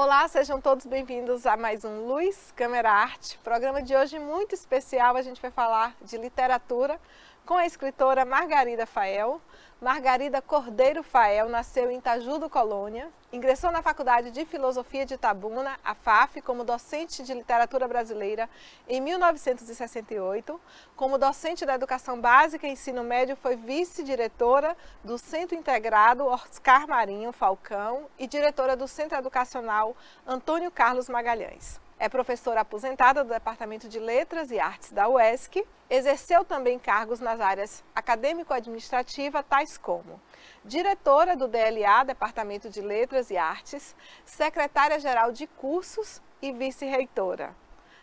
Olá, sejam todos bem-vindos a mais um Luz Câmera Arte. Programa de hoje muito especial, a gente vai falar de literatura com a escritora Margarida Fael. Margarida Cordeiro Fael nasceu em Itaju do Colônia, ingressou na Faculdade de Filosofia de Itabuna, a FAF, como docente de literatura brasileira em 1968. Como docente da educação básica e ensino médio, foi vice-diretora do Centro Integrado Oscar Marinho Falcão e diretora do Centro Educacional Antônio Carlos Magalhães. É professora aposentada do Departamento de Letras e Artes da UESC, exerceu também cargos nas áreas acadêmico-administrativa, tais como diretora do DLA, Departamento de Letras e Artes, secretária-geral de cursos e vice-reitora.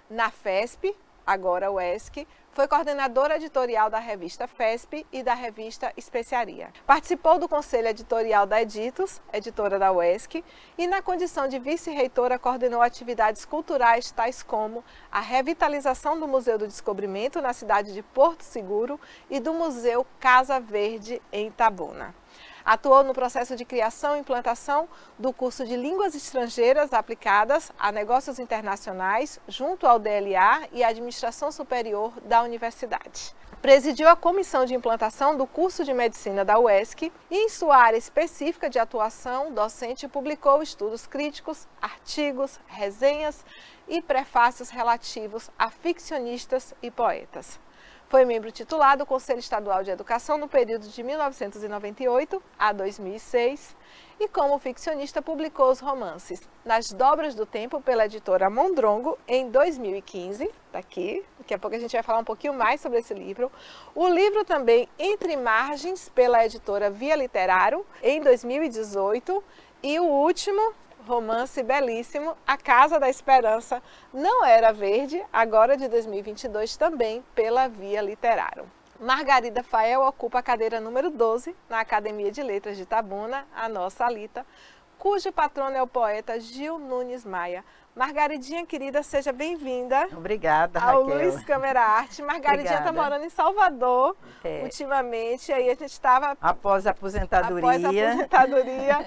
Na FESP, agora UESC, foi coordenadora editorial da revista FESP e da revista Especiaria. Participou do conselho editorial da Editos, editora da UESC, e na condição de vice-reitora coordenou atividades culturais tais como a revitalização do Museu do Descobrimento na cidade de Porto Seguro e do Museu Casa Verde em Itabuna. Atuou no processo de criação e implantação do curso de Línguas Estrangeiras aplicadas a negócios internacionais junto ao DLA e à Administração Superior da Universidade. Presidiu a comissão de implantação do curso de Medicina da UESC e, em sua área específica de atuação docente, publicou estudos críticos, artigos, resenhas e prefácios relativos a ficcionistas e poetas. Foi membro titular do Conselho Estadual de Educação no período de 1998 a 2006 e, como ficcionista, publicou os romances Nas Dobras do Tempo, pela editora Mondrongo, em 2015. Daqui, daqui a pouco a gente vai falar um pouquinho mais sobre esse livro. O livro também Entre Margens, pela editora Via Literário, em 2018. E o último romance belíssimo, A Casa da Esperança Não Era Verde, agora de 2022, também pela Via Literário. Margarida Fael ocupa a cadeira número 12 na Academia de Letras de Itabuna, a nossa Alita, cujo patrono é o poeta Gil Nunes Maia. Margaridinha, querida, seja bem-vinda. Obrigada, ao Raquel. Luz Câmera Arte. Margaridinha está morando em Salvador ultimamente, aí a gente estava... Após a aposentadoria. Após a aposentadoria,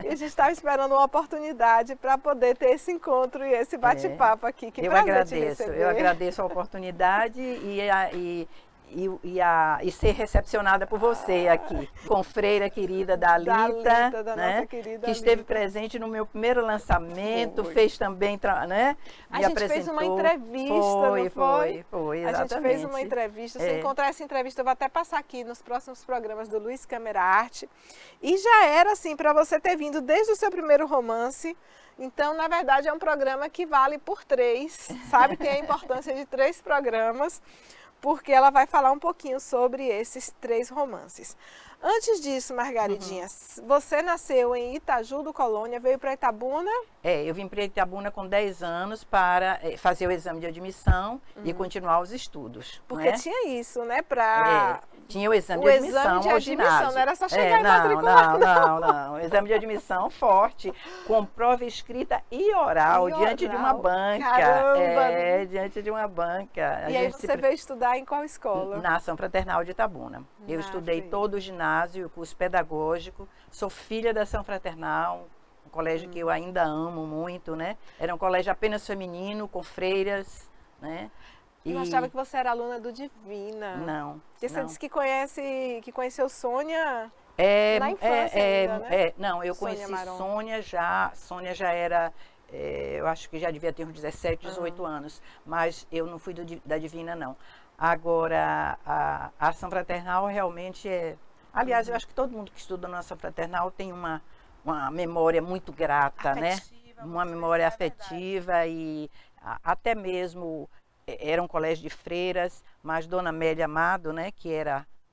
e a gente estava esperando uma oportunidade para poder ter esse encontro e esse bate-papo aqui. Que prazer te receber. Eu agradeço a oportunidade e ser recepcionada por você aqui, com freira querida da Alita, da né? nossa querida que esteve Alita. Presente no meu primeiro lançamento, fez também, né? A gente fez uma entrevista, não foi? Foi, exatamente. A gente fez uma entrevista, se encontrar essa entrevista, eu vou até passar aqui nos próximos programas do Luz Câmera Arte. E já era assim, para você ter vindo desde o seu primeiro romance. Então, na verdade, é um programa que vale por 3, sabe? Tem a importância de 3 programas, porque ela vai falar um pouquinho sobre esses 3 romances. Antes disso, Margaridinha, você nasceu em Itaju do Colônia, veio para Itabuna? Eu vim para Itabuna com 10 anos para fazer o exame de admissão e continuar os estudos. Porque né? tinha isso, né? Tinha o exame de admissão ao ginásio. Não era só chegar e matricular, não. O exame de admissão forte, com prova escrita e oral, diante de uma banca. Caramba! Diante de uma banca. E aí você veio estudar em qual escola? Na Ação Fraternal de Itabuna. Eu estudei todo o ginásio, o curso pedagógico, sou filha da Ação Fraternal, um colégio que eu ainda amo muito, né? Era um colégio apenas feminino, com freiras, né? Eu achava que você era aluna do Divina. Não. Porque você disse que conheceu Sônia na infância ainda, né? Não, eu conheci Sônia já era, eu acho que já devia ter uns 17, 18 anos, mas eu não fui da Divina, não. Agora, a Ação Fraternal realmente aliás, eu acho que todo mundo que estuda na Ação Fraternal tem uma memória muito grata, afetiva, né? Uma memória afetiva e até mesmo... Era um colégio de freiras, mas Dona Amélia Amado, né, que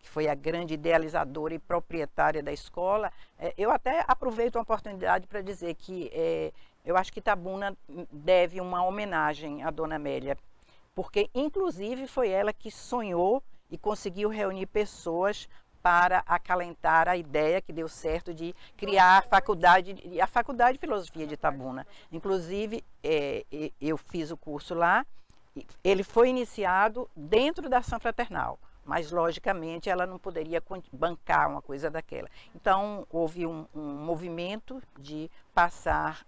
foi a grande idealizadora e proprietária da escola, eu até aproveito a oportunidade para dizer que eu acho que Itabuna deve uma homenagem à Dona Amélia, porque inclusive foi ela que sonhou e conseguiu reunir pessoas para acalentar a ideia que deu certo de criar a Faculdade de Filosofia de Itabuna. Inclusive, eu fiz o curso lá. Ele foi iniciado dentro da Ação Fraternal, mas logicamente ela não poderia bancar uma coisa daquela. Então houve um movimento de passar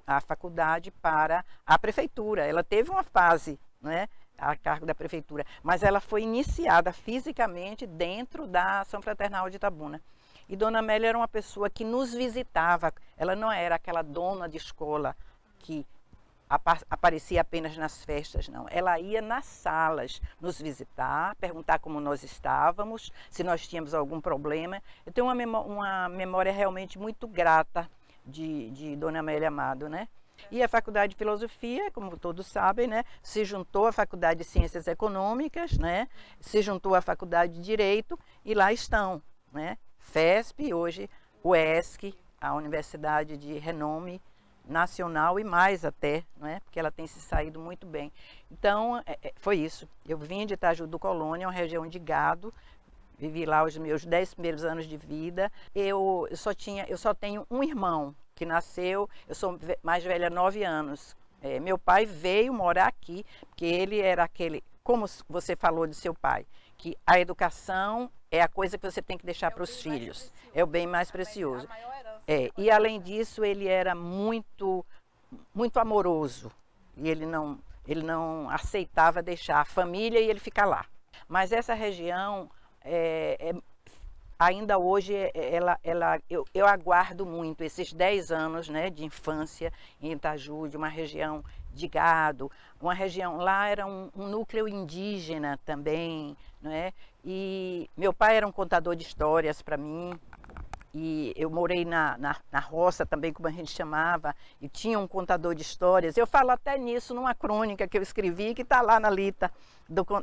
a faculdade para a prefeitura. Ela teve uma fase, né, a cargo da prefeitura, mas ela foi iniciada fisicamente dentro da Ação Fraternal de Itabuna. E Dona Amélia era uma pessoa que nos visitava, ela não era aquela dona de escola que aparecia apenas nas festas, não. Ela ia nas salas nos visitar, perguntar como nós estávamos, se nós tínhamos algum problema. Eu tenho uma memória realmente muito grata de Dona Amélia Amado, né? E a Faculdade de Filosofia, como todos sabem, né, se juntou à Faculdade de Ciências Econômicas, né, se juntou à Faculdade de Direito e lá estão, né, FESP, hoje UESC, a Universidade de renome nacional e mais até, né, porque ela tem se saído muito bem. Então, foi isso. Eu vim de Itaju do Colônia, uma região de gado, vivi lá os meus 10 primeiros anos de vida. Eu só tenho um irmão que nasceu, eu sou mais velha 9 anos. Meu pai veio morar aqui, porque ele era aquele, como você falou de seu pai, que a educação é a coisa que você tem que deixar para os filhos. É o bem mais precioso. E além disso, ele era muito, muito amoroso. E ele não aceitava deixar a família e ele ficar lá. Mas essa região, ainda hoje, eu aguardo muito esses 10 anos, né, de infância em Itaju, de uma região de gado, uma região, lá era um núcleo indígena também, né? E meu pai era um contador de histórias para mim, e eu morei na roça também, como a gente chamava, e tinha um contador de histórias. Eu falo até nisso numa crônica que eu escrevi, que está lá na Lita,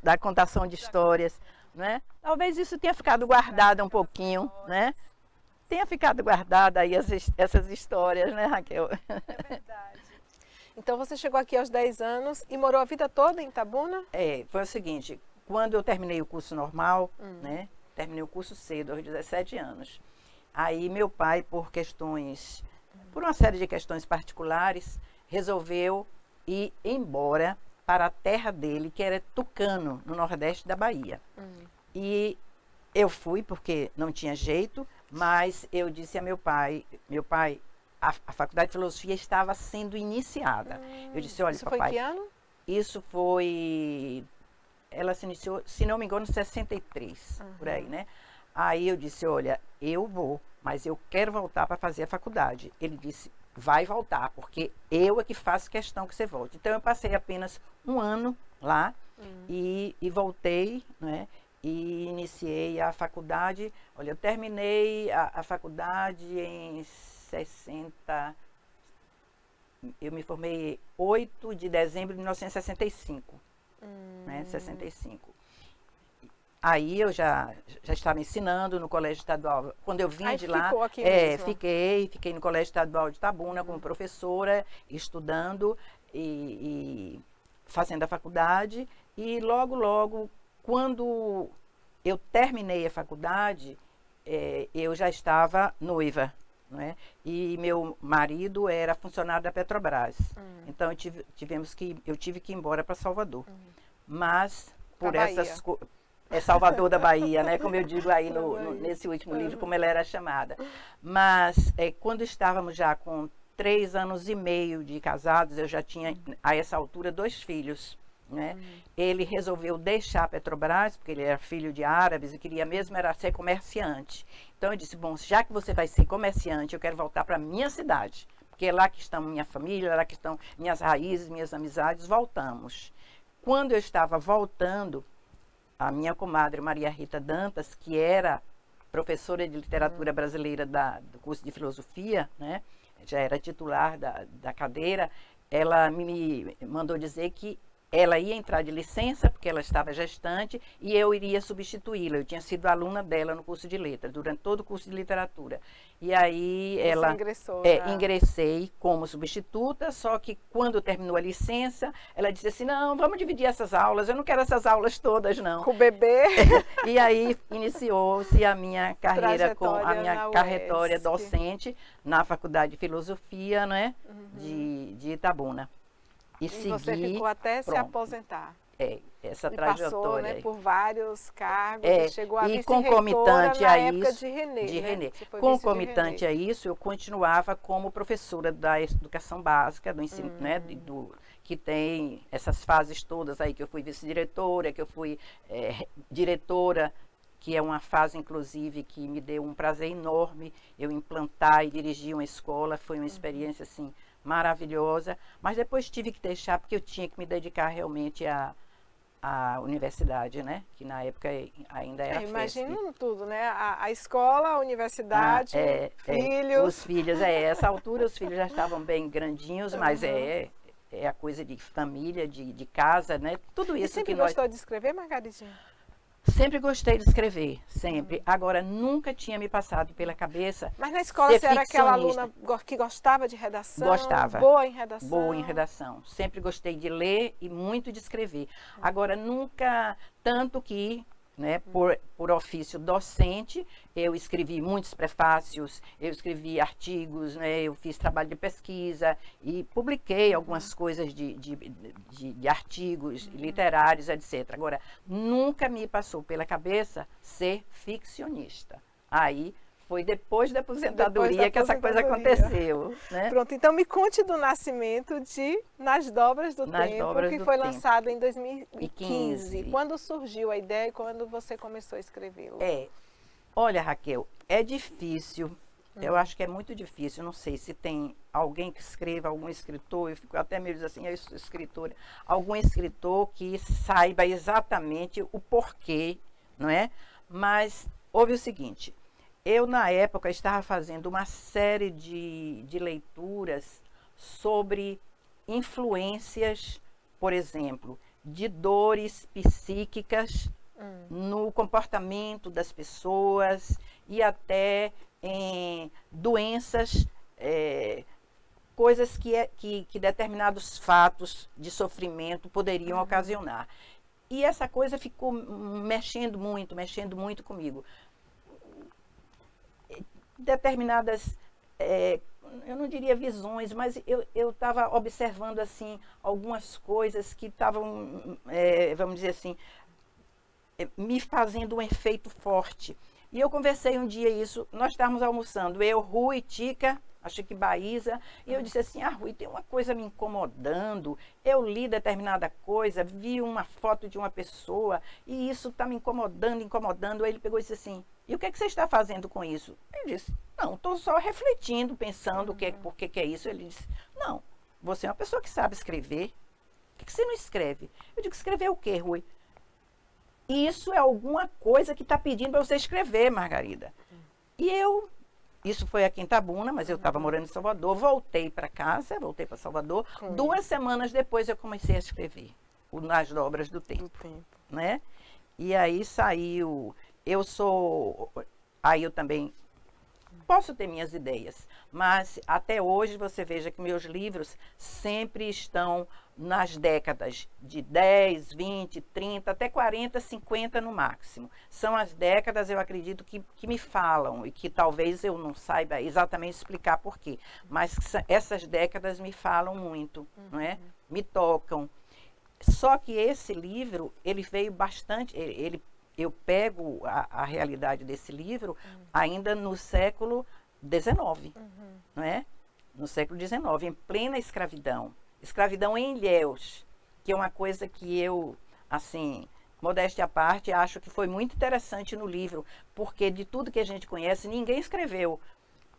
da contação de histórias, né? Talvez isso tenha ficado guardado um pouquinho, né? Tenha ficado guardada aí essas histórias, né, Raquel? É verdade. Então você chegou aqui aos 10 anos e morou a vida toda em Itabuna? Foi o seguinte, quando eu terminei o curso normal, né? Terminei o curso cedo, aos 17 anos. Aí meu pai, por uma série de questões particulares, resolveu ir embora para a terra dele, que era Tucano, no nordeste da Bahia. E eu fui porque não tinha jeito, mas eu disse a meu pai, a Faculdade de Filosofia estava sendo iniciada. Eu disse, olha, isso papai... Isso foi que ano? Isso foi... Ela se iniciou, se não me engano, em 63, por aí, né? Aí eu disse, olha, eu vou, mas eu quero voltar para fazer a faculdade. Ele disse, vai voltar, porque eu é que faço questão que você volte. Então eu passei apenas um ano lá e voltei, né? E iniciei a faculdade. Olha, eu terminei a faculdade em 60... Eu me formei 8 de dezembro de 1965, né? 65. Aí eu já estava ensinando no Colégio Estadual. Quando eu vim de lá, ficou aqui mesmo. Fiquei no Colégio Estadual de Itabuna como professora, estudando e fazendo a faculdade. E logo, quando eu terminei a faculdade, eu já estava noiva, né? E meu marido era funcionário da Petrobras. Então eu tive que ir embora para Salvador. Mas por essas coisas... Salvador da Bahia, né? Como eu digo aí nesse último livro, como ela era chamada. Mas quando estávamos já com 3 anos e meio de casados, eu já tinha, a essa altura, 2 filhos, né? Ele resolveu deixar a Petrobras, porque ele era filho de árabes e queria mesmo era ser comerciante. Então eu disse, bom, já que você vai ser comerciante, eu quero voltar para a minha cidade, porque é lá que estão minha família, é lá que estão minhas raízes, minhas amizades, voltamos. Quando eu estava voltando, a minha comadre Maria Rita Dantas, que era professora de literatura brasileira do curso de filosofia, né? Já era titular da cadeira, ela me mandou dizer que ela ia entrar de licença, porque ela estava gestante, e eu iria substituí-la. Eu tinha sido aluna dela no curso de letras, durante todo o curso de literatura. E aí ingressei como substituta, só que quando terminou a licença, ela disse assim, não, vamos dividir essas aulas, eu não quero essas aulas todas, não. Com o bebê. E aí iniciou-se a minha carreira a minha trajetória docente na Faculdade de Filosofia, né, de Itabuna. E você ficou até se aposentar. essa e trajetória. Passou, né, por vários cargos, chegou a e concomitante na a época isso, de René. de né? René. Concomitante a isso, eu continuava como professora da educação básica, do ensino, né, que tem essas fases todas aí, que eu fui vice-diretora, que eu fui diretora, que é uma fase, inclusive, que me deu um prazer enorme, eu implantar e dirigir uma escola, foi uma experiência, assim, maravilhosa, mas depois tive que deixar, porque eu tinha que me dedicar realmente à universidade, né? Que na época ainda era imagino tudo, né? A escola, a universidade, filhos. Os filhos, essa altura os filhos já estavam bem grandinhos, mas é a coisa de família, de casa, né? Tudo isso. E sempre gostou de escrever, Margaridinha? Sempre gostei de escrever, sempre. Agora, nunca tinha me passado pela cabeça. Mas na escola você era aquela aluna que gostava de redação? Gostava. Boa em redação? Boa em redação. Sempre gostei de ler e muito de escrever. Agora, nunca, tanto que, né, por ofício docente, eu escrevi muitos prefácios, eu escrevi artigos, né, eu fiz trabalho de pesquisa e publiquei algumas coisas de artigos literários, etc. Agora, nunca me passou pela cabeça ser ficcionista. Aí foi depois da aposentadoria que essa coisa aconteceu. Né? Pronto, então me conte do nascimento de Nas Dobras do Tempo, que foi lançado em 2015. Quando surgiu a ideia e quando você começou a escrevê-lo? Olha, Raquel, é difícil, eu acho que é muito difícil, não sei se tem alguém que escreva, algum escritor, eu fico até meio assim, eu sou escritora, algum escritor que saiba exatamente o porquê, não é? Mas houve o seguinte, eu na época estava fazendo uma série de leituras sobre influências, por exemplo, de dores psíquicas no comportamento das pessoas e até em doenças, coisas que determinados fatos de sofrimento poderiam ocasionar. E essa coisa ficou mexendo muito comigo. Determinadas, eu não diria visões, mas eu estava observando assim algumas coisas que estavam, vamos dizer assim, me fazendo um efeito forte. E eu conversei um dia isso, nós estávamos almoçando, eu, Rui, Tica, acho que Baísa, e eu disse assim, Rui, tem uma coisa me incomodando, eu li determinada coisa, vi uma foto de uma pessoa, e isso está me incomodando. Aí ele pegou e disse assim, e o que é que você está fazendo com isso? Eu disse, não, estou só refletindo, pensando por que é isso. Ele disse, não, você é uma pessoa que sabe escrever, por que você não escreve? Eu digo, escrever o quê, Rui? Isso é alguma coisa que está pedindo para você escrever, Margarida. E isso foi aqui em Itabuna, mas eu estava morando em Salvador, voltei para casa, voltei para Salvador. 2 semanas depois eu comecei a escrever Nas Dobras do Tempo. Né? E aí saiu, aí eu também posso ter minhas ideias, mas até hoje você veja que meus livros sempre estão nas décadas de 10, 20, 30, até 40, 50 no máximo. São as décadas, eu acredito, que me falam e que talvez eu não saiba exatamente explicar por quê, mas essas décadas me falam muito, não é? Me tocam. Só que esse livro, ele veio bastante, eu pego a realidade desse livro ainda no século XIX, não é? No século XIX, em plena escravidão. Escravidão em Ilhéus, que é uma coisa que eu, assim, modéstia à parte, acho que foi muito interessante no livro, porque de tudo que a gente conhece, ninguém escreveu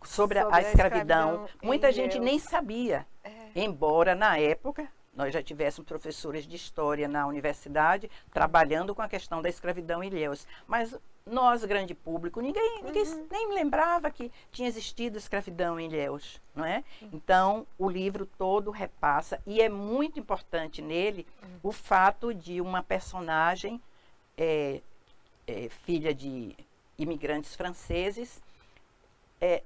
sobre a escravidão. Muita gente nem sabia, embora na época nós já tivéssemos professores de história na universidade trabalhando com a questão da escravidão em Ilhéus. Mas nós, grande público, ninguém nem lembrava que tinha existido escravidão em Ilhéus, não é? Então, o livro todo repassa, e é muito importante nele o fato de uma personagem, filha de imigrantes franceses,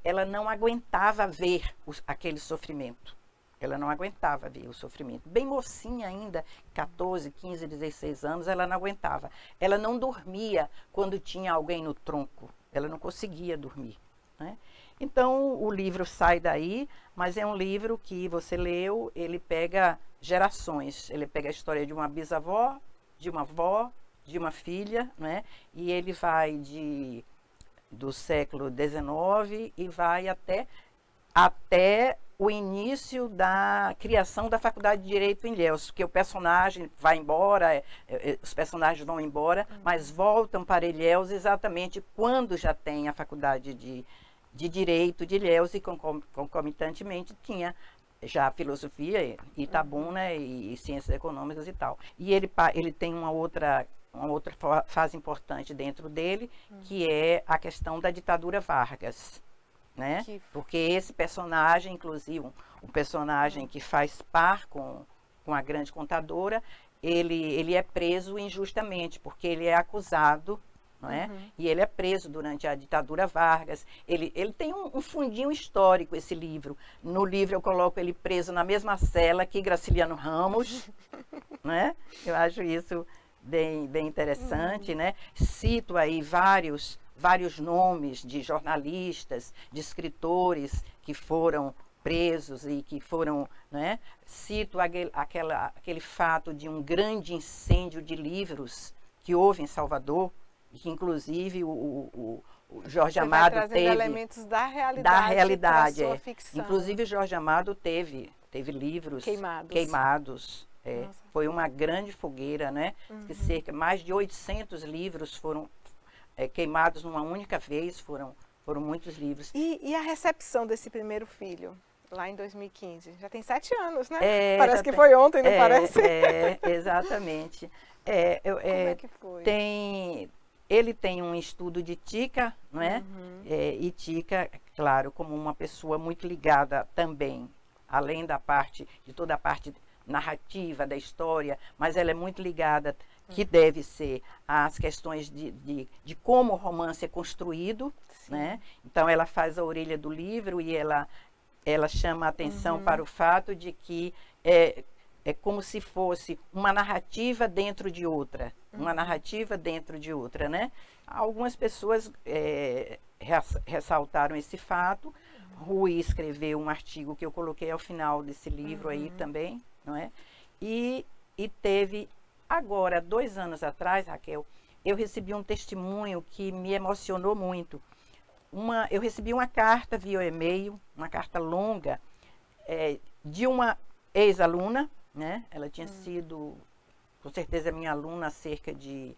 ela não aguentava ver aquele sofrimento. Ela não aguentava ver o sofrimento. Bem mocinha ainda, 14, 15, 16 anos, ela não aguentava. Ela não dormia quando tinha alguém no tronco. Ela não conseguia dormir. Né? Então, o livro sai daí, mas é um livro que você leu, ele pega gerações. Ele pega a história de uma bisavó, de uma avó, de uma filha, né? E ele vai do século XIX e vai até o início da criação da Faculdade de Direito em Ilhéus, porque o personagem vai embora, os personagens vão embora, mas voltam para Ilhéus exatamente quando já tem a Faculdade de Direito de Ilhéus e concomitantemente tinha já filosofia, Itabuna e ciências econômicas e tal. E ele tem uma outra fase importante dentro dele, que é a questão da ditadura Vargas. Né? Porque esse personagem, inclusive, o personagem que faz par com a grande contadora, ele é preso injustamente, porque ele é acusado, não é? E ele é preso durante a ditadura Vargas. Ele tem um fundinho histórico, esse livro. No livro eu coloco ele preso na mesma cela que Graciliano Ramos, né? Eu acho isso bem interessante, né? Cito aí vários nomes de jornalistas, de escritores que foram presos e que foram, né? Cito aquele fato de um grande incêndio de livros que houve em Salvador, e que inclusive o Jorge Amado teve elementos da realidade para sua ficção. Inclusive o Jorge Amado teve livros queimados. Foi uma grande fogueira, né? Que mais de 800 livros foram queimados numa única vez, foram muitos livros. E a recepção desse primeiro filho, lá em 2015? Já tem 7 anos, né? Parece que foi ontem, não parece? Exatamente. Como é que foi? Ele tem um estudo de Tica, não é? E Tica, claro, como uma pessoa muito ligada também, além de toda a parte narrativa da história, mas ela é muito ligada, que deve ser, às questões de como o romance é construído, né? Então ela faz a orelha do livro e ela chama a atenção para o fato de que é como se fosse uma narrativa dentro de outra, né? Algumas pessoas ressaltaram esse fato. Rui escreveu um artigo que eu coloquei ao final desse livro aí também, não é? E teve, agora, 2 anos atrás, Raquel, eu recebi um testemunho que me emocionou muito. Eu recebi uma carta via e-mail, uma carta longa, de uma ex-aluna, né? Ela tinha sido, com certeza, minha aluna há cerca de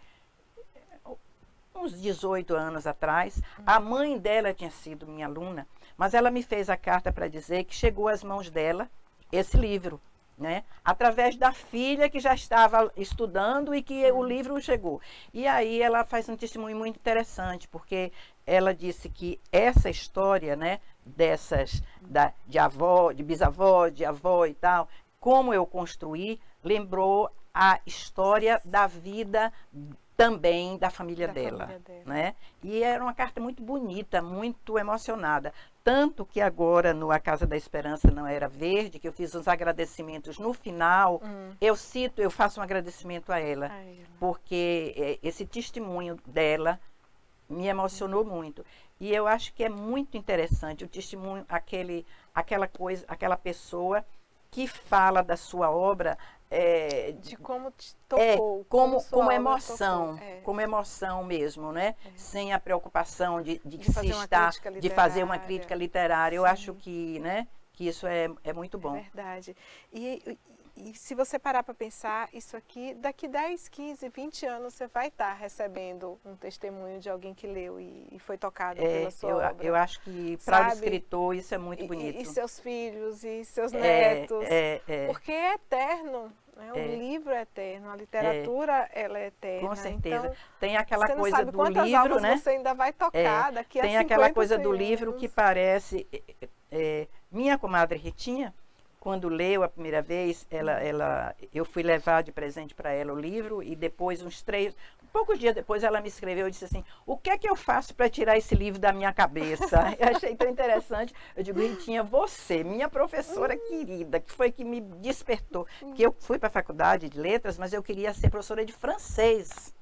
uns 18 anos atrás. A mãe dela tinha sido minha aluna, mas ela me fez a carta para dizer que chegou às mãos dela esse livro, né? Através da filha que já estava estudando e que o livro chegou. E aí ela faz um testemunho muito interessante, porque ela disse que essa história, né, de avó, de bisavó, de avó e tal, como eu construí, lembrou a história da vida também da família dela, né? E era uma carta muito bonita, muito emocionada. Tanto que agora, no A Casa da Esperança Não Era Verde, que eu fiz uns agradecimentos no final, eu faço um agradecimento a ela, porque esse testemunho dela me emocionou muito. E eu acho que é muito interessante o testemunho, aquela pessoa que fala da sua obra, de como te tocou, como emoção, tocou. Como emoção mesmo, né? Sem a preocupação de fazer uma crítica literária. Eu acho que, né, que isso é muito bom. É verdade. E se você parar para pensar, isso aqui, daqui 10, 15, 20 anos, você vai estar recebendo um testemunho de alguém que leu e foi tocado pela sua obra. Eu acho que para o escritor isso é muito bonito. E seus filhos, e seus netos. Porque é eterno. Né? O livro é eterno, a literatura ela é eterna. Com certeza. Então, tem aquela coisa do livro, né? Quantas almas você ainda vai tocar daqui a 50 Tem aquela coisa do anos. livro que parece... minha comadre Ritinha, quando leu a primeira vez, eu fui levar de presente para ela o livro e depois, poucos dias depois, ela me escreveu e disse assim: o que é que eu faço para tirar esse livro da minha cabeça? Eu achei tão interessante. Eu digo: Ritinha, você, minha professora querida, que foi que me despertou. Que eu fui para a faculdade de letras, mas eu queria ser professora de francês.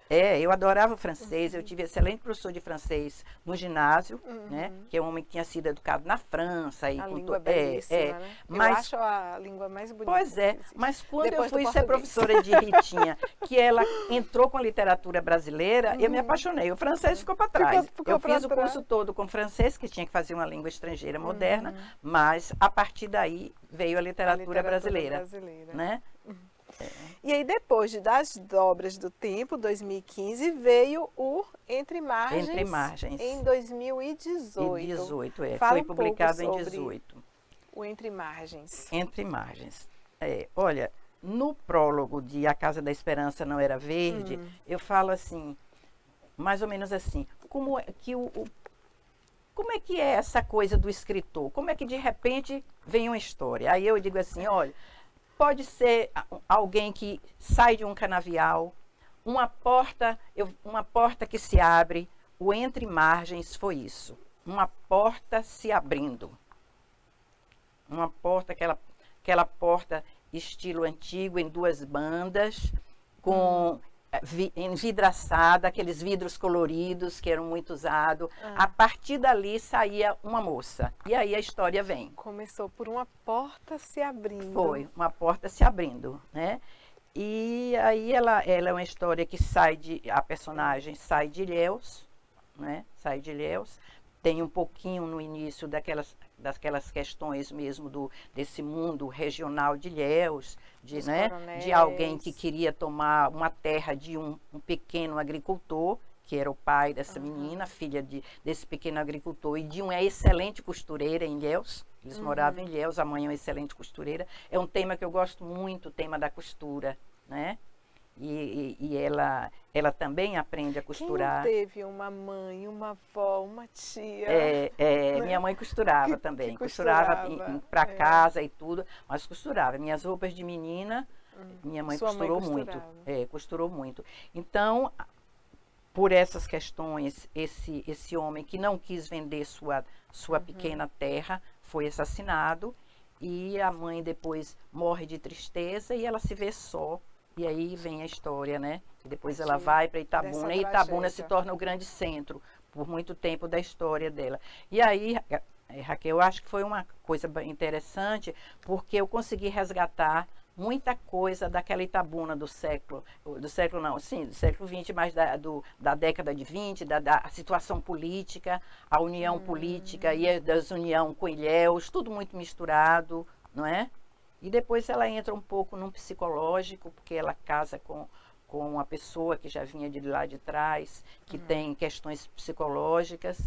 Eu adorava francês, eu tive excelente professor de francês no ginásio, né? Que é um homem que tinha sido educado na França. E a com língua belíssima, né? Mas, eu acho a língua mais bonita. Pois é, mas quando Depois eu fui ser professora de Ritinha, que ela entrou com a literatura brasileira, eu me apaixonei. O francês ficou para trás. Eu fiz o curso todo com francês, que tinha que fazer uma língua estrangeira moderna, mas a partir daí veio a literatura brasileira. Né? E aí, depois das Dobras do Tempo, 2015, veio o Entre Margens, em 2018. Foi publicado em 2018. O Entre Margens. Entre Margens. Olha, no prólogo de A Casa da Esperança Não Era Verde, eu falo assim, mais ou menos assim, como é que é essa coisa do escritor? Como é que de repente vem uma história? Aí eu digo assim, olha, pode ser alguém que sai de um canavial, uma porta que se abre. O Entre Margens foi isso. Uma porta se abrindo. Uma porta, aquela porta estilo antigo, em duas bandas, com envidraçada, aqueles vidros coloridos que eram muito usados. A partir dali saía uma moça. E aí a história vem. Começou por uma porta se abrindo. Foi, uma porta se abrindo, né? E aí ela é uma história que a personagem sai de Ilhéus, né? Sai de Ilhéus. Tem um pouquinho no início daquelas questões mesmo desse mundo regional de Ilhéus, de alguém que queria tomar uma terra de um pequeno agricultor, que era o pai dessa menina, filha desse pequeno agricultor, e de uma excelente costureira em Ilhéus. Eles moravam em Ilhéus, a mãe é uma excelente costureira. É um tema que eu gosto muito, o tema da costura, né? E ela também aprende a costurar. Quem teve uma mãe, uma avó, uma tia? Né? Minha mãe costurava também. Costurava para casa e tudo, mas costurava. Minhas roupas de menina, minha mãe costurou muito. Costurou muito. Então, por essas questões, esse homem que não quis vender sua pequena terra foi assassinado, e a mãe depois morre de tristeza e ela se vê só. E aí vem a história, né? E depois ela vai para Itabuna, e Itabuna se torna o grande centro, por muito tempo, da história dela. E aí, Raquel, eu acho que foi uma coisa interessante, porque eu consegui resgatar muita coisa daquela Itabuna do século XX, mas da década de 20, da situação política, a união política e a desunião com Ilhéus, tudo muito misturado, não é? E depois ela entra um pouco num psicológico, porque ela casa com uma pessoa que já vinha de lá de trás, que tem questões psicológicas.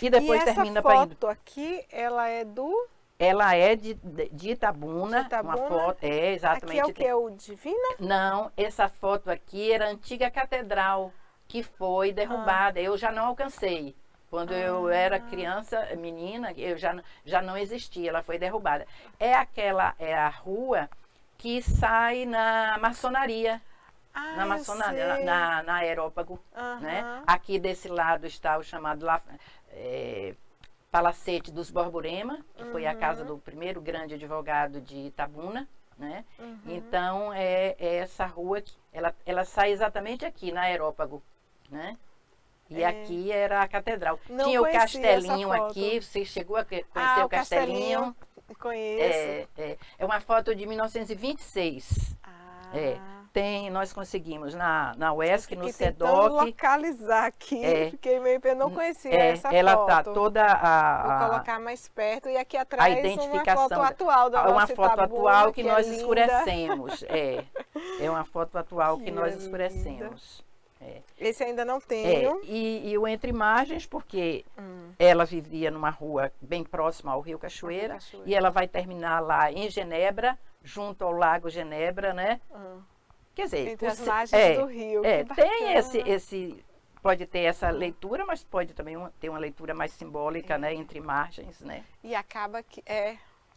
E depois termina para... E essa foto aqui, ela é do... Ela é de Itabuna. Uma foto, exatamente. Aqui é o que? É o Divina? Não, essa foto aqui era a antiga catedral, que foi derrubada. Eu já não alcancei. Quando eu era criança, menina, eu já não existia, ela foi derrubada. É a rua que sai na maçonaria. Na maçonaria, na Aerópago. Né? Aqui desse lado está o chamado Palacete dos Borborema, que foi a casa do primeiro grande advogado de Itabuna. Né? Então, essa rua, ela sai exatamente aqui, na Aerópago. Né? E aqui era a catedral. Tinha o castelinho aqui, você chegou a conhecer o castelinho? Conheço. É uma foto de 1926. Nós conseguimos na UESC, no SEDOC. Localizar aqui, fiquei meio... Eu não conhecia essa ela foto. Ela está toda Vou colocar mais perto, e aqui atrás a identificação, uma foto atual da nossa uma foto Itabuna, atual que nós linda. Escurecemos. É uma foto atual que nós escurecemos. Esse ainda não tenho. E o Entre Margens, porque ela vivia numa rua bem próxima ao Rio Cachoeira, e ela vai terminar lá em Genebra, junto ao Lago Genebra, né? Quer dizer, entre as margens do rio. Tem pode ter essa leitura, mas pode também ter uma leitura mais simbólica, né? Entre margens, né? E acaba que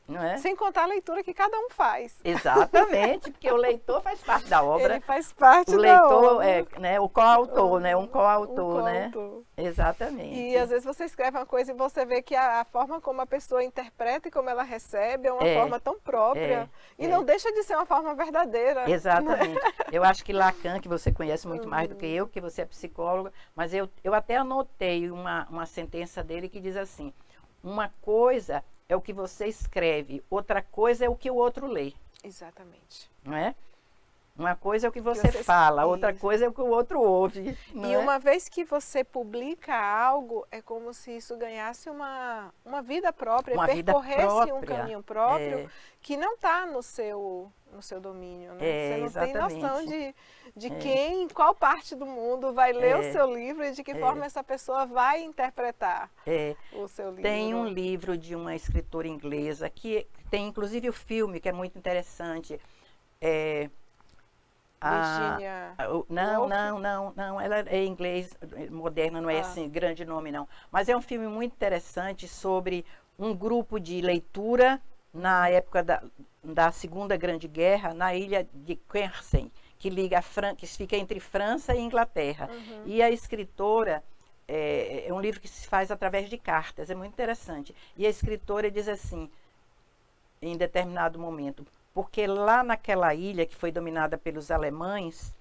Não é? Sem contar a leitura que cada um faz. Exatamente, porque o leitor faz parte da obra. Ele faz parte o da leitor obra. é, né, o coautor, né? Um coautor, né? coautor. Exatamente. E às vezes você escreve uma coisa e você vê que a forma como a pessoa interpreta e como ela recebe é uma forma tão própria. E não deixa de ser uma forma verdadeira. Exatamente. Eu acho que Lacan, que você conhece muito mais do que eu, que você é psicóloga, mas eu até anotei uma sentença dele que diz assim: uma coisa é o que você escreve, outra coisa é o que o outro lê. Exatamente. Não é? Uma coisa é o que você fala, outra coisa é o que o outro ouve. E uma vez que você publica algo, é como se isso ganhasse uma vida própria, percorresse um caminho próprio que não está no seu domínio. Né? Você não tem noção de quem, qual parte do mundo vai ler o seu livro e de que forma essa pessoa vai interpretar o seu livro. Tem um livro de uma escritora inglesa que tem inclusive o filme, que é muito interessante. Virginia não, ela é inglês moderna, não é assim, grande nome não. Mas é um filme muito interessante sobre um grupo de leitura na época da Segunda Grande Guerra, na ilha de Quersen, que fica entre França e Inglaterra. E a escritora, é um livro que se faz através de cartas, é muito interessante. E a escritora diz assim, em determinado momento: porque lá naquela ilha que foi dominada pelos alemães,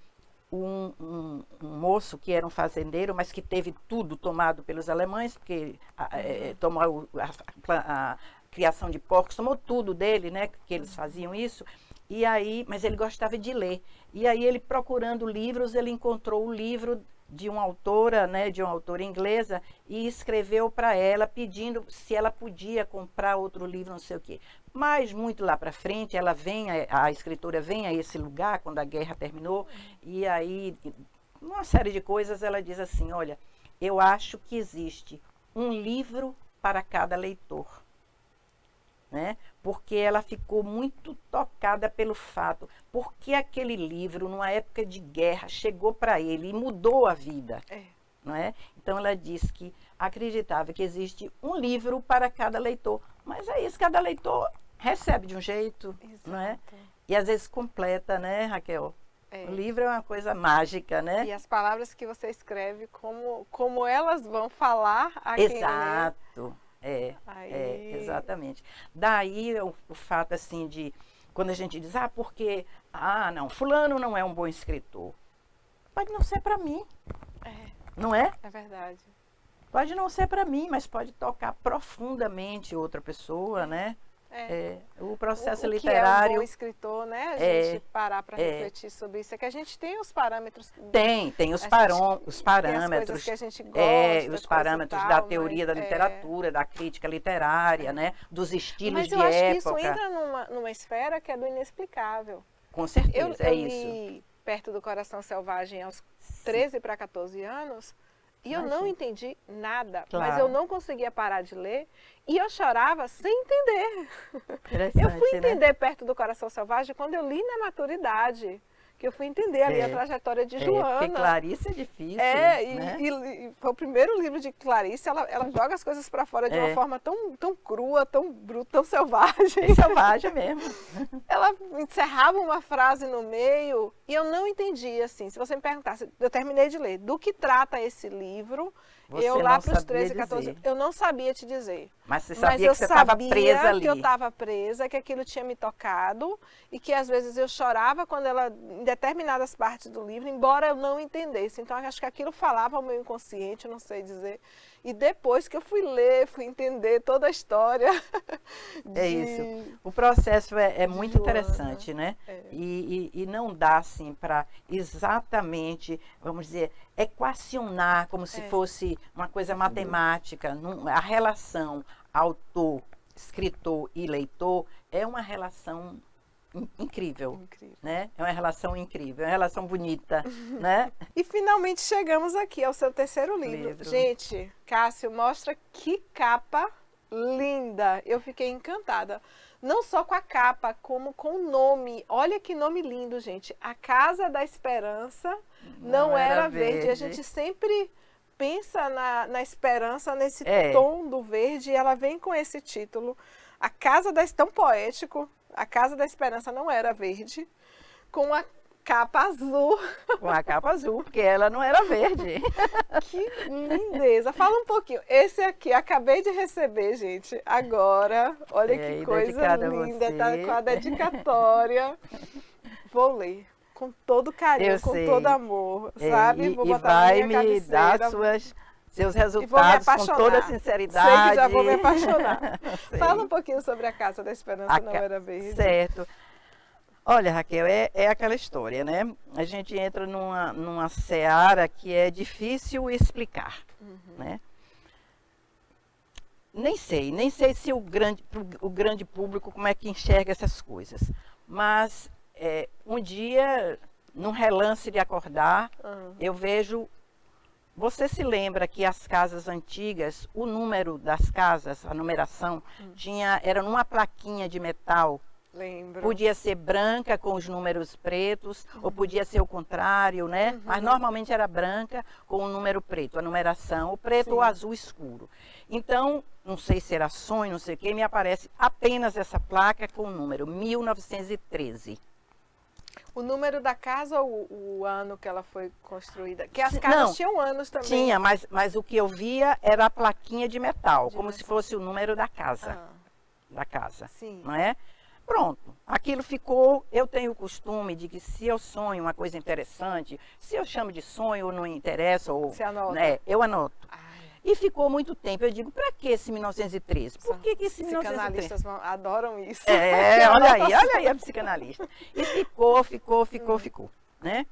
um moço que era um fazendeiro, mas que teve tudo tomado pelos alemães, porque tomou a criação de porcos, tomou tudo dele, né, que eles faziam isso. E aí, mas ele gostava de ler. E aí ele, procurando livros, ele encontrou o livro de uma autora, né, de uma autora inglesa, e escreveu para ela pedindo se ela podia comprar outro livro, não sei o quê. Mas muito lá para frente, a escritora vem a esse lugar quando a guerra terminou, e aí, uma série de coisas, ela diz assim: olha, eu acho que existe um livro para cada leitor. Né? Porque ela ficou muito tocada pelo fato, porque aquele livro, numa época de guerra, chegou para ele e mudou a vida. Não é? Então ela diz que acreditava que existe um livro para cada leitor, mas é isso, cada leitor recebe de um jeito. Não é? E às vezes completa, né, Raquel? O livro é uma coisa mágica, né? E as palavras que você escreve, como elas vão falar a quem lê. Exato. Exatamente. Daí o fato assim de, quando a gente diz, porque, não, fulano não é um bom escritor. Pode não ser para mim. Não é? É verdade. Pode não ser para mim, mas pode tocar profundamente outra pessoa, né? O processo literário. Que é um bom escritor, né? A gente parar para refletir sobre isso. É que a gente tem os parâmetros. Tem os parâmetros. Tem as coisas que a gente gosta, os parâmetros da teoria da literatura, da crítica literária, né? Dos estilos de época. Mas eu acho que isso entra numa esfera que é do inexplicável. Com certeza, eu li Perto do Coração Selvagem aos 13 para 14 anos. E eu não entendi nada, mas eu não conseguia parar de ler e eu chorava sem entender. Eu fui entender Perto do Coração Selvagem quando eu li na maturidade, que eu fui entender ali a trajetória de Joana. Porque Clarice é difícil, né? E foi o primeiro livro de Clarice, ela joga as coisas para fora de uma forma tão crua, tão bruta, tão selvagem. Selvagem mesmo. Ela encerrava uma frase no meio e eu não entendi, assim. Se você me perguntasse, eu terminei de ler, do que trata esse livro, eu lá para os 13, 14, eu não sabia te dizer. Mas você sabia que você estava presa ali. Que eu estava presa, que aquilo tinha me tocado e que às vezes eu chorava quando em determinadas partes do livro, embora eu não entendesse. Então, eu acho que aquilo falava ao meu inconsciente, eu não sei dizer. E depois que eu fui ler, fui entender toda a história. Isso. O processo é muito interessante, né? E não dá, assim, para exatamente, vamos dizer, equacionar como se fosse uma coisa matemática. A relação autor, escritor e leitor é uma relação incrível, né? É uma relação incrível, é uma relação bonita, né? E finalmente chegamos aqui ao seu terceiro livro. Gente, Cássio, mostra que capa linda! Eu fiquei encantada. Não só com a capa, como com o nome. Olha que nome lindo, gente. A Casa da Esperança não era verde. A gente sempre pensa na esperança, nesse tom do verde, e ela vem com esse título. A Casa da tão poético, a Casa da Esperança não era verde, com a capa azul. Com a capa azul, porque ela não era verde. Que lindeza. Fala um pouquinho. Esse aqui, acabei de receber, gente, agora. Olha que coisa linda, tá com a dedicatória. Vou ler com todo carinho, com todo amor, sabe? Vou botar vai na minha me dar seus resultados com toda sinceridade. Sei que já vou me apaixonar. Fala um pouquinho sobre a Casa da Esperança não era verde. Certo. Olha, Raquel, é aquela história, né? A gente entra numa seara que é difícil explicar, né? Nem sei se o grande público como é que enxerga essas coisas. Mas um dia, num relance de acordar, eu vejo... Você se lembra que as casas antigas, o número das casas, a numeração, era numa plaquinha de metal. Lembro. Podia ser branca com os números pretos, ou podia ser o contrário, né? Mas normalmente era branca com o número preto, a numeração, o preto ou azul escuro. Então, não sei se era sonho, não sei o que, me aparece apenas essa placa com o número 1913. O número da casa ou o ano que ela foi construída? Que as casas tinham anos também. Tinha, mas o que eu via era a plaquinha de metal, como se fosse o número da casa. Da casa, sim. Não é? Pronto, aquilo ficou, eu tenho o costume de que se eu sonho uma coisa interessante, se eu chamo de sonho ou não interessa, ou, você anota? Né, eu anoto. E ficou muito tempo, eu digo, para que esse 1913? Por que esse 1913? Os psicanalistas adoram isso. Olha aí a psicanalista. E ficou, né?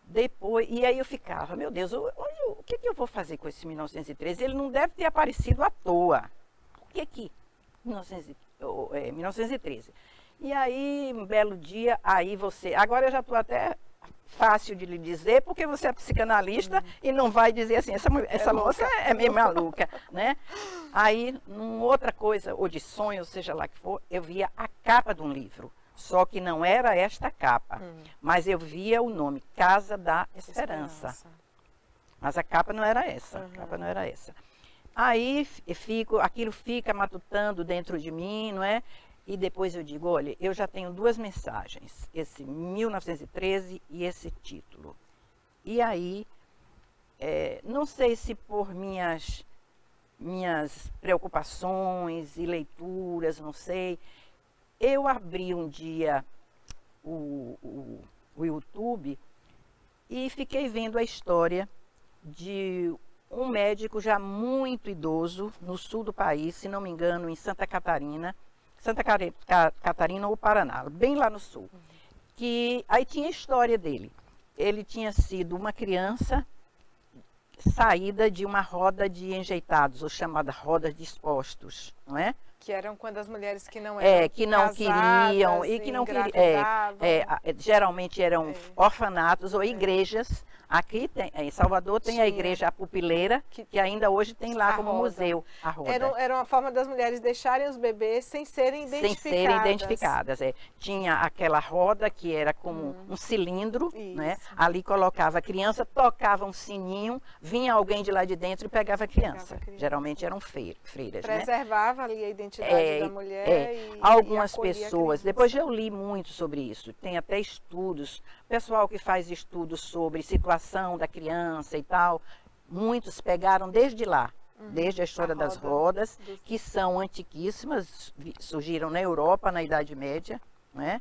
Depois, e aí eu ficava, meu Deus, o que eu vou fazer com esse 1913? Ele não deve ter aparecido à toa. Por que 1913? E aí, um belo dia, agora eu já estou até fácil de lhe dizer, porque você é psicanalista e não vai dizer assim, essa moça é meio maluca, né? Aí, numa outra coisa, ou de sonho, seja lá que for, eu via a capa de um livro. Só que não era esta capa, mas eu via o nome, Casa da Esperança. Mas a capa não era essa, Aí, aquilo fica matutando dentro de mim, não é? E depois eu digo, olha, eu já tenho duas mensagens, esse 1913 e esse título. E aí, não sei se por minhas preocupações e leituras, não sei, eu abri um dia o YouTube e fiquei vendo a história de um médico já muito idoso no sul do país, se não me engano, em Santa Catarina ou Paraná, bem lá no sul. Que aí tinha a história dele. Ele tinha sido uma criança saída de uma roda de enjeitados, ou chamada roda de expostos, não é? Que eram quando as mulheres que não eram que não queriam e que não queriam. Geralmente eram orfanatos ou igrejas. Aqui em Salvador tem a igreja A Pupileira, que ainda hoje tem lá como museu a roda. Era uma forma das mulheres deixarem os bebês sem serem identificadas. Tinha aquela roda que era como um cilindro, né? Ali colocava a criança, tocava um sininho, vinha alguém de lá de dentro e pegava a criança. Geralmente eram freiras. Preservava ali a identidade da mulher. Algumas pessoas, depois eu li muito sobre isso, tem até estudos, pessoal que faz estudos sobre situação da criança e tal, muitos pegaram desde lá, desde a história das rodas, que são antiquíssimas, surgiram na Europa na Idade Média, né?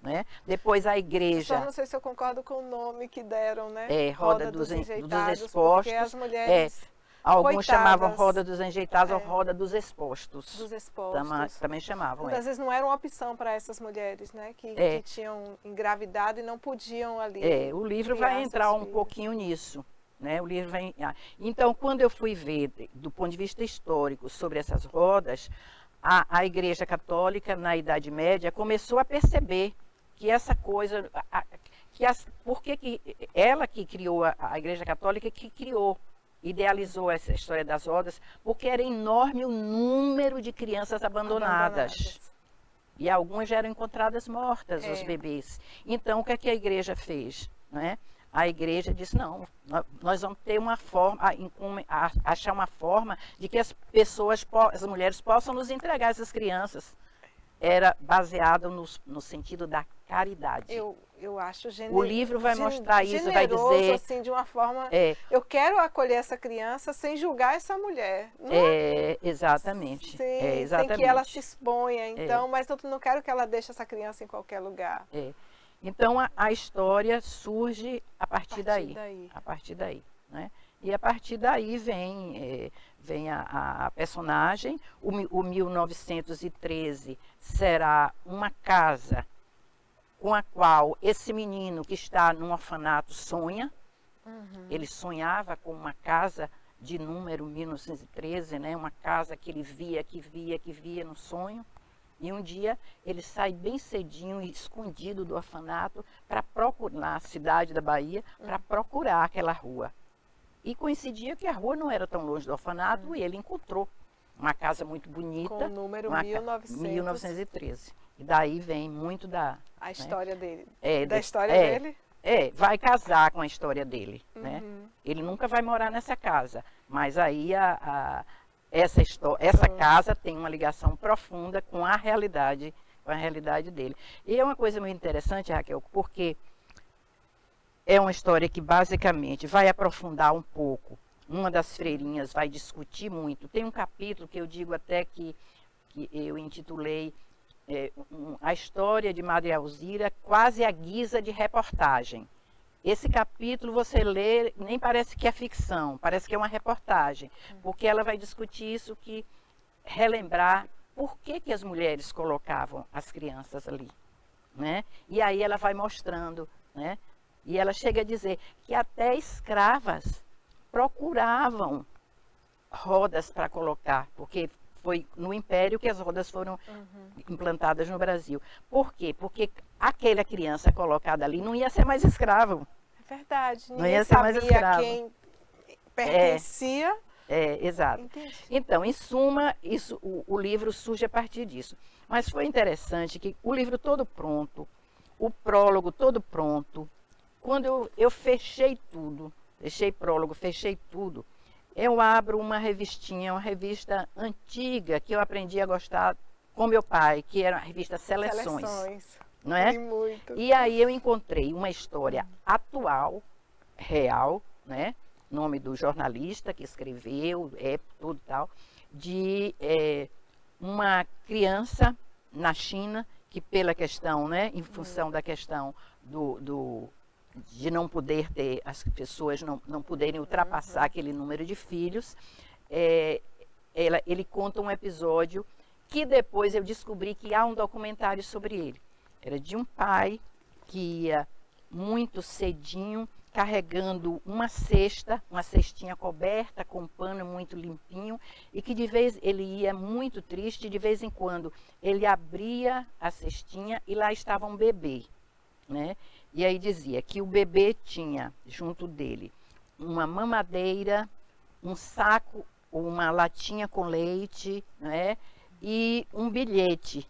Né? Depois a igreja... Só não sei se eu concordo com o nome que deram, né? Roda dos expostos. Porque as mulheres... Alguns chamavam roda dos enjeitados ou roda dos expostos. Dos expostos. Também chamavam. Às vezes não era uma opção para essas mulheres, né? Que tinham engravidado e não podiam ali. O livro vai entrar um pouquinho nisso. Né? O livro vai... Então, quando eu fui ver, do ponto de vista histórico, sobre essas rodas, a Igreja Católica, na Idade Média, começou a perceber que essa coisa... porque ela que criou, a Igreja Católica que criou, idealizou essa história das rodas, porque era enorme o número de crianças abandonadas. E algumas já eram encontradas mortas, os bebês. Então, o que é que a igreja fez? Não é? a igreja disse, não, nós vamos ter uma forma, achar uma forma de que as mulheres possam nos entregar essas crianças. Era baseado no sentido da caridade. Eu acho O livro vai mostrar isso, vai dizer... assim, de uma forma... Eu quero acolher essa criança sem julgar essa mulher. Exatamente. Sim, exatamente. sem que ela se exponha, então, mas eu não quero que ela deixe essa criança em qualquer lugar. Então, a história surge a partir daí. A partir daí, né? E a partir daí vem a personagem. O 1913 será uma casa com a qual esse menino que está num orfanato sonha. Ele sonhava com uma casa de número 1913, né? Uma casa que ele via no sonho. E um dia ele sai bem cedinho, escondido do orfanato, para procurar, na cidade da Bahia, para procurar aquela rua. E coincidia que a rua não era tão longe do orfanato e ele encontrou uma casa muito bonita. Com o número 1913. E daí vem muito a história dele. Da história dele? Vai casar com a história dele. Né? Ele nunca vai morar nessa casa. Mas aí essa casa tem uma ligação profunda com a realidade dele. E é uma coisa muito interessante, Raquel, porque é uma história que basicamente vai aprofundar um pouco. Uma das freirinhas vai discutir muito. Tem um capítulo que eu digo até que eu intitulei a história de Madre Alzira quase à guisa de reportagem. Esse capítulo você lê, nem parece que é ficção, parece que é uma reportagem, porque ela vai discutir isso, relembrar por que as mulheres colocavam as crianças ali, né? E aí ela vai mostrando, né? E ela chega a dizer que até escravas procuravam rodas para colocar, porque foi no Império que as rodas foram implantadas no Brasil. Por quê? Porque aquela criança colocada ali não ia ser mais escravo. É verdade, ninguém sabia a quem pertencia. Exato. Entendi. Então, em suma, o livro surge a partir disso. Mas foi interessante que o livro todo pronto, o prólogo todo pronto, quando eu fechei tudo, fechei prólogo, fechei tudo, eu abro uma revistinha, uma revista antiga que eu aprendi a gostar com meu pai, que era a revista Seleções. Não é? Muito. E aí eu encontrei uma história atual, real, né? Nome do jornalista que escreveu, tudo tal, de uma criança na China que pela questão, né? Em função da questão de não poder ter, as pessoas não poderem ultrapassar aquele número de filhos, ele conta um episódio que depois eu descobri que há um documentário sobre ele. Era de um pai que ia muito cedinho, carregando uma cestinha coberta com um pano muito limpinho, e que ele ia muito triste, de vez em quando ele abria a cestinha e lá estava um bebê, né? E aí dizia que o bebê tinha junto dele uma mamadeira, um saco, uma latinha com leite, né? E um bilhete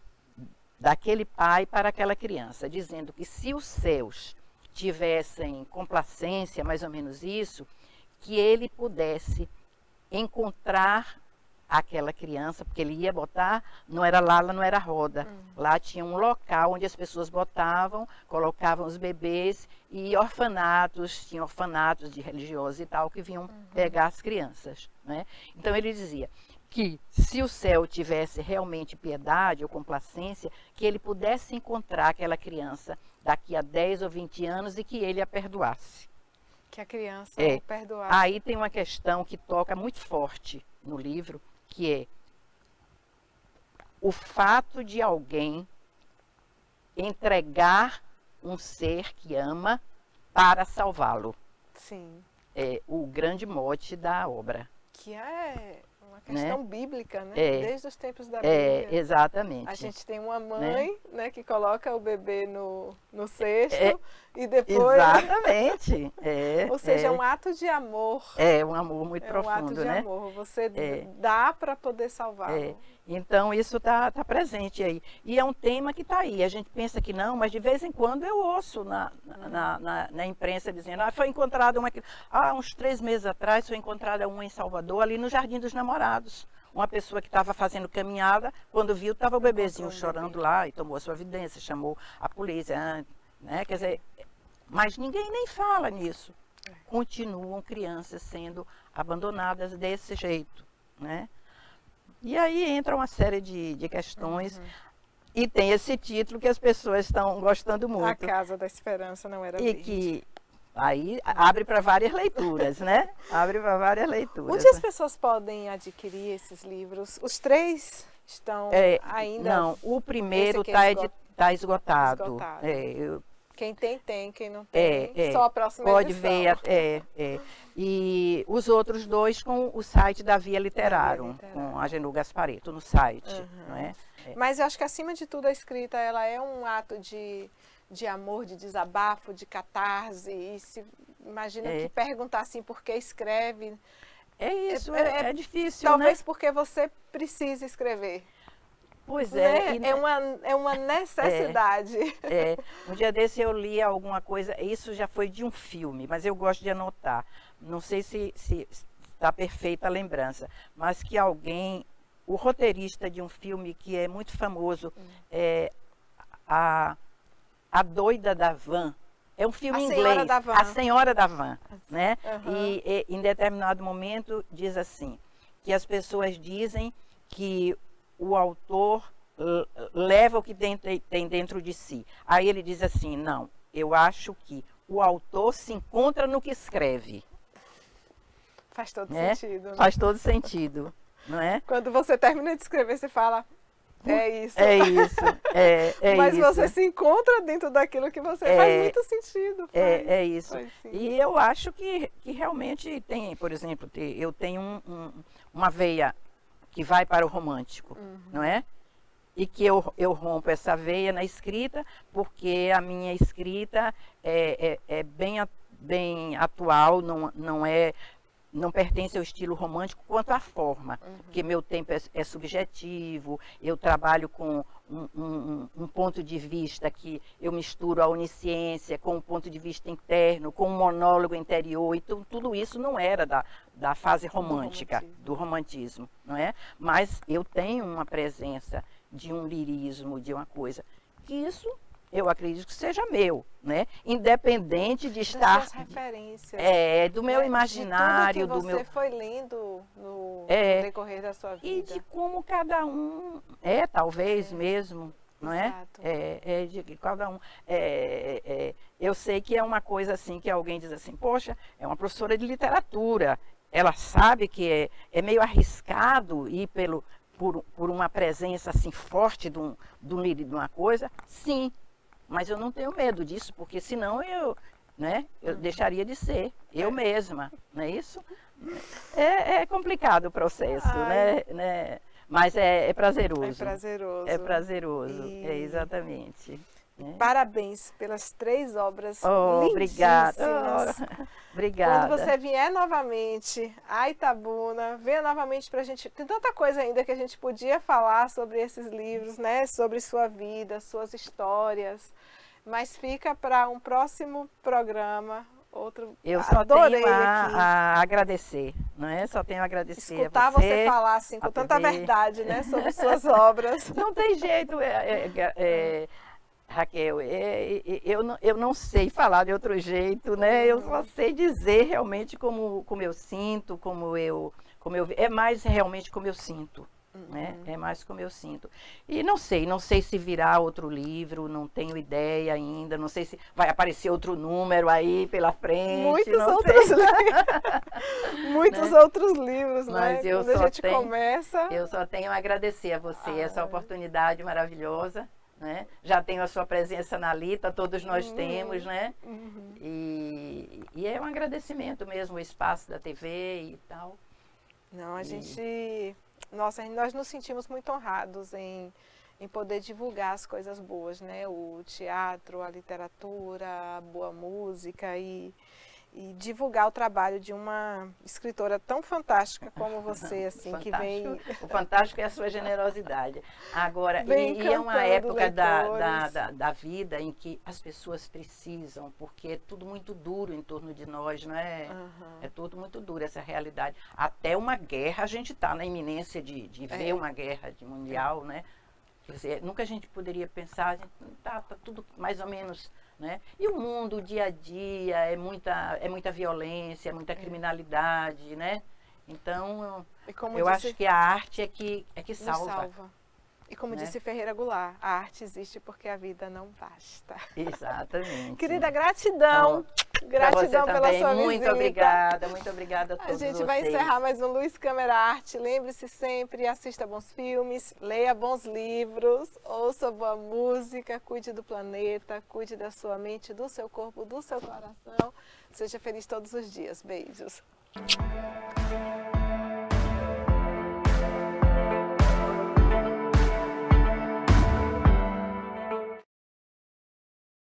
daquele pai para aquela criança, dizendo que se os céus tivessem complacência, mais ou menos isso, que ele pudesse encontrar aquela criança, porque ele ia botar, não era lá não era roda, lá tinha um local onde as pessoas colocavam os bebês, e tinha orfanatos de religiosos e tal, que vinham pegar as crianças, né? Então ele dizia que se o céu tivesse realmente piedade ou complacência, que ele pudesse encontrar aquela criança daqui a 10 ou 20 anos e que ele a perdoasse. Que a criança o perdoasse. Aí tem uma questão que toca muito forte no livro, que é o fato de alguém entregar um ser que ama para salvá-lo. Sim. É o grande mote da obra. Que é uma questão bíblica, né? Desde os tempos da Bíblia. Exatamente. A gente tem uma mãe, né, que coloca o bebê no cesto e depois... Exatamente. Ou seja, é um ato de amor. É um amor muito profundo, um ato de né? amor. Você dá para poder salvá-lo. Então, isso tá presente aí. E é um tema que está aí. A gente pensa que não, mas de vez em quando eu ouço na imprensa dizendo, foi encontrada uma... uns 3 meses atrás foi encontrada uma em Salvador, ali no Jardim dos Namorados. Uma pessoa que estava fazendo caminhada, quando viu, estava o bebezinho chorando lá e tomou a sua evidência, chamou a polícia, né? Quer dizer, mas ninguém nem fala nisso. Continuam crianças sendo abandonadas desse jeito, né? E aí entra uma série de questões e tem esse título que as pessoas estão gostando muito. A Casa da Esperança Não Era Verde. E que aí abre para várias leituras, né? Abre para várias leituras. Onde as pessoas podem adquirir esses livros? Os 3 estão ainda... Não, o primeiro está esgotado. Quem tem, quem não tem, só a próxima pode edição. ver, E os outros 2 com o site da Via Literário, com a Genu Gasparetto no site. Não é? Mas eu acho que acima de tudo a escrita ela é um ato de amor, de desabafo, de catarse. E se imagina que perguntar assim por que escreve. É isso, é difícil, talvez né? porque você precisa escrever. Pois é. Né? É uma necessidade. Um dia desse eu li alguma coisa, isso já foi de um filme, mas eu gosto de anotar. Não sei se está perfeita a lembrança, mas que o roteirista de um filme que é muito famoso, a Doida da Van, é um filme inglês, A Senhora da Van, né? E em determinado momento diz assim, que as pessoas dizem que o autor leva o que tem dentro de si. Aí ele diz assim, não, eu acho que o autor se encontra no que escreve. Faz todo sentido. Né? Faz todo sentido, não é? Quando você termina de escrever, você fala, é isso. É isso, Mas isso. você se encontra dentro daquilo que você faz muito sentido. É isso. E eu acho que realmente tem, por exemplo, eu tenho uma veia que vai para o romântico, não é? E que eu rompo essa veia na escrita, porque a minha escrita é bem atual, não pertence ao estilo romântico quanto à forma, porque meu tempo é subjetivo, eu trabalho com um ponto de vista que eu misturo a onisciência com um ponto de vista interno, com um monólogo interior, então tudo isso não era da fase romântica, do romantismo, não é? Mas eu tenho uma presença de um lirismo, de uma coisa, que isso eu acredito que seja meu, né? Independente de estar... Das referências. Do meu imaginário, de tudo que você foi lendo no decorrer da sua vida. E de como cada um talvez mesmo, não Exato. De cada um. Eu sei que é uma coisa assim, que alguém diz assim, poxa, é uma professora de literatura, ela sabe que é meio arriscado ir por uma presença assim forte de uma coisa, sim. Mas eu não tenho medo disso, porque senão eu deixaria de ser eu mesma, não é isso? É complicado o processo, né? Mas é prazeroso. É prazeroso. É prazeroso, exatamente. Parabéns pelas 3 obras lindíssimas. Quando Obrigada. você vier novamente a Itabuna, venha novamente para a gente... Tem tanta coisa ainda que a gente podia falar sobre esses livros, né? Sobre sua vida, suas histórias. Mas fica para um próximo programa. Eu só tenho a agradecer, não é? Só tenho a agradecer Escutar a você falar assim com tanta verdade, né? Sobre suas obras. Não tem jeito, Raquel, eu não sei falar de outro jeito, né? Eu só sei dizer realmente como eu sinto, como eu é mais realmente como eu sinto, né? É mais como eu sinto. E não sei se virá outro livro, não tenho ideia ainda, não sei se vai aparecer outro número aí pela frente. Muitos outros livros, mas né? Quando a gente começa. Eu só tenho a agradecer a você essa oportunidade maravilhosa. Né? Já tenho a sua presença na Lita, todos nós temos, né? E é um agradecimento mesmo, o espaço da TV e tal. Não, nós nos sentimos muito honrados em poder divulgar as coisas boas, né? O teatro, a literatura, a boa música e e divulgar o trabalho de uma escritora tão fantástica como você, assim, que vem... O fantástico é a sua generosidade. Agora, Vem e é uma encantando época leitores. da vida em que as pessoas precisam, porque é tudo muito duro em torno de nós, não é? É tudo muito duro, essa realidade. Até uma guerra, a gente está na iminência de ver uma guerra mundial, né? Quer dizer, nunca a gente poderia pensar, a gente tá tudo mais ou menos, né? E o mundo, o dia a dia, é muita violência, muita criminalidade, né? Então, eu acho que a arte é que salva. E como né? disse Ferreira Goulart, a arte existe porque a vida não basta. Exatamente. Querida, gratidão. Então, Gratidão você pela também, sua muito visita. muito obrigada a todos A gente vocês. vai encerrar mais um Luiz Câmara Arte. Lembre-se sempre, assista bons filmes, leia bons livros, ouça boa música, cuide do planeta, cuide da sua mente, do seu corpo, do seu coração. Seja feliz todos os dias. Beijos.